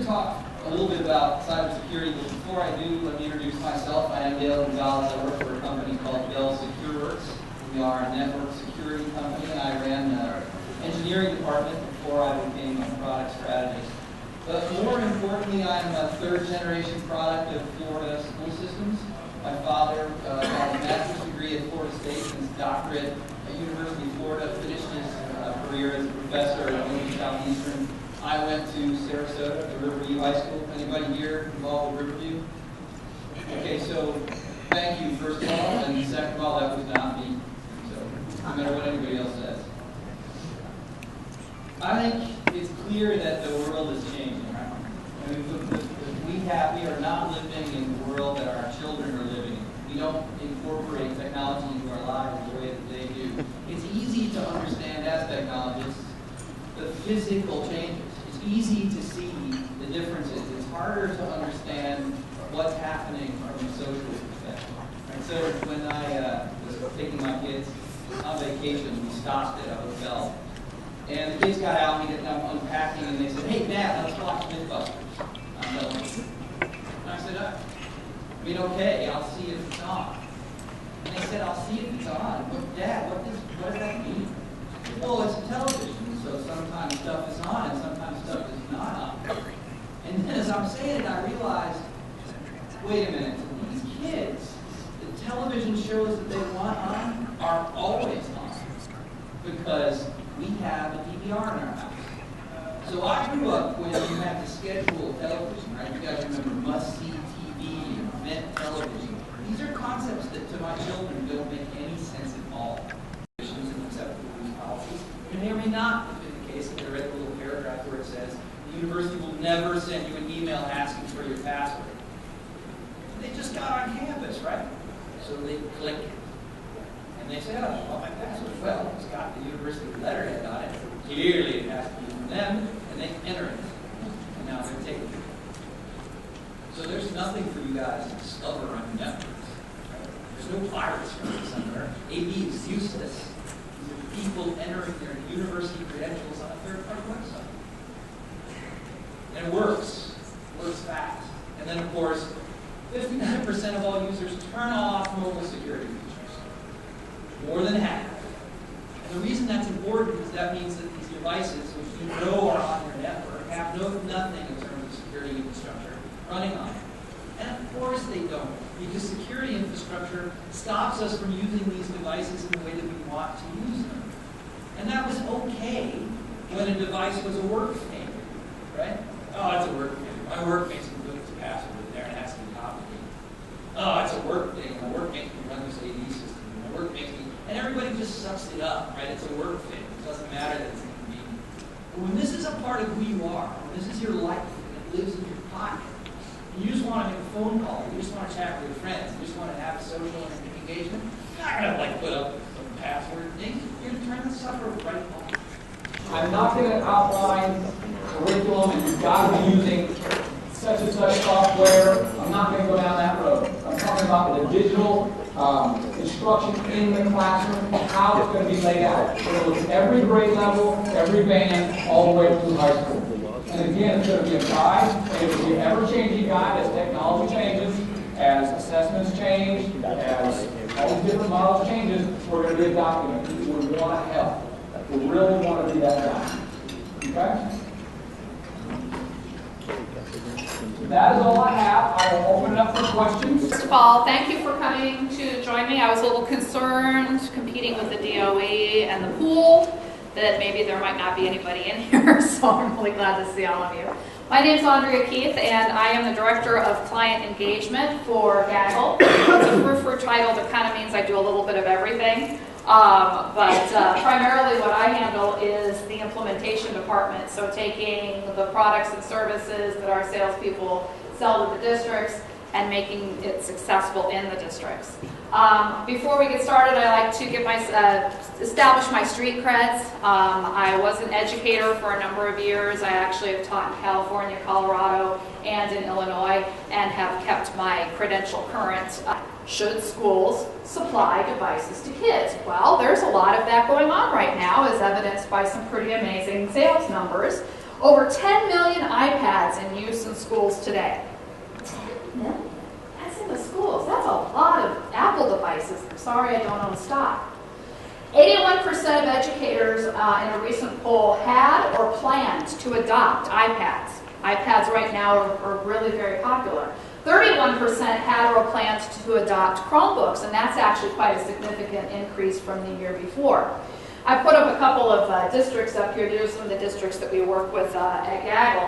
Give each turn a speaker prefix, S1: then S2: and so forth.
S1: to talk a little bit about cybersecurity, but before I do, let me introduce myself. I am Dale Gonzalez. I work for a company called Dell SecureWorks. We are a network security company. I ran the engineering department before I became a product strategist. But more importantly, I'm a third-generation product of Florida school systems. My father got a master's degree at Florida State and his doctorate at University of Florida, finished his career as a professor at University Southeastern. I went to Sarasota, to Riverview High School. Anybody here involved with Riverview? Okay, so thank you, first of all, and second of all, that was not me. So, no matter what anybody else says. I think it's clear that the world is changing. Right? I mean, we are not living in the world that our children are living in. We don't incorporate technology into our lives the way that they do. It's easy to understand as technologists the physical changes. It's easy to see the differences. It's harder to understand what's happening from a social perspective. Right? So when I was taking my kids on vacation, we stopped at a hotel. And the kids got out, and I'm unpacking, and they said, "Hey, Dad, let's watch Mythbusters." I'm going, and I said, I mean, okay, I'll see if it's on. And they said, "I'll see if it's on." But Dad, what does that mean? Well, it's a television, so sometimes stuff is on, and sometimes stuff is not on. And then as I'm saying it, I realized, wait a minute, these kids, the television shows that they want on are always on. Because we have a DVR in our house. So I grew up when you had to schedule television, right? You guys remember must-see TV and event television. These are concepts that to my children don't make any sense at all. And acceptable use policies. It may or may not have been the case if they read the little paragraph where it says the university will never send you an email asking for your password. They just got on campus, right? So they click it. And they say, "Oh, my password." Well, it's got the university letterhead on it. Clearly, it has to be from them, and they enter it. And now they're taking it. So there's nothing for you guys to discover on your networks. Right? There's no virus somewhere. AV is useless. These are people entering their university credentials on a third-party website. And it works. It works fast. And then, of course, 59% of all users turn off mobile security features. More than half. And the reason that's important is that means that these devices, which you know are on your network, have nothing in terms of security infrastructure running on it. And of course they don't, because security infrastructure stops us from using these devices in the way that we want to use them. And that was okay when a device was a work thing, right? Oh, it's a work thing. My work makes me put its password in there and it has to be complicated. Oh, it's a work thing. My work makes me run this AV system. My work makes me. And everybody just sucks it up, right? It's a work thing. It doesn't matter that it's inconvenient. But when this is a part of who you are, when this is your life, and it lives in your pocket, and you just want to make a phone call, you just want to chat with your friends, you just want to have a social engagement, you're not going to put up some password thing. You're going to turn the sucker right off.
S2: I'm not going to outline curriculum and you've got to be using such and such software. I'm not going to go down that road. I'm talking about the digital instruction in the classroom, how it's going to be laid out. It'll look at every grade level, every band, all the way through high school. And again, it's going to be a guide, and it will be an ever-changing guide as technology changes, as assessments change, as all these different models changes. We're going to be a document. We want to help. We really want to be that guy. Okay? That is all I have. I will open it up for questions.
S3: First of all, thank you for coming to join me. I was a little concerned competing with the DOE and the pool that maybe there might not be anybody in here, so I'm really glad to see all of you. My name is Andrea Keith, and I am the Director of Client Engagement for Gaggle. It's a frou-frou title that kind of means I do a little bit of everything. But primarily what I handle is the implementation department, so taking the products and services that our salespeople sell to the districts and making it successful in the districts. Before we get started, I like to give establish my street creds. I was an educator for a number of years. I actually have taught in California, Colorado, and in Illinois, and have kept my credential current. Should schools supply devices to kids? Well, there's a lot of that going on right now, as evidenced by some pretty amazing sales numbers. Over 10 million iPads in use in schools today. 10 million? That's in the schools. That's a lot of Apple devices. I'm sorry I don't own stock. 81% of educators in a recent poll had or planned to adopt iPads. iPads right now are really very popular. 31% had or planned to adopt Chromebooks, and that's actually quite a significant increase from the year before. I put up a couple of districts up here. These are some of the districts that we work with at Gaggle.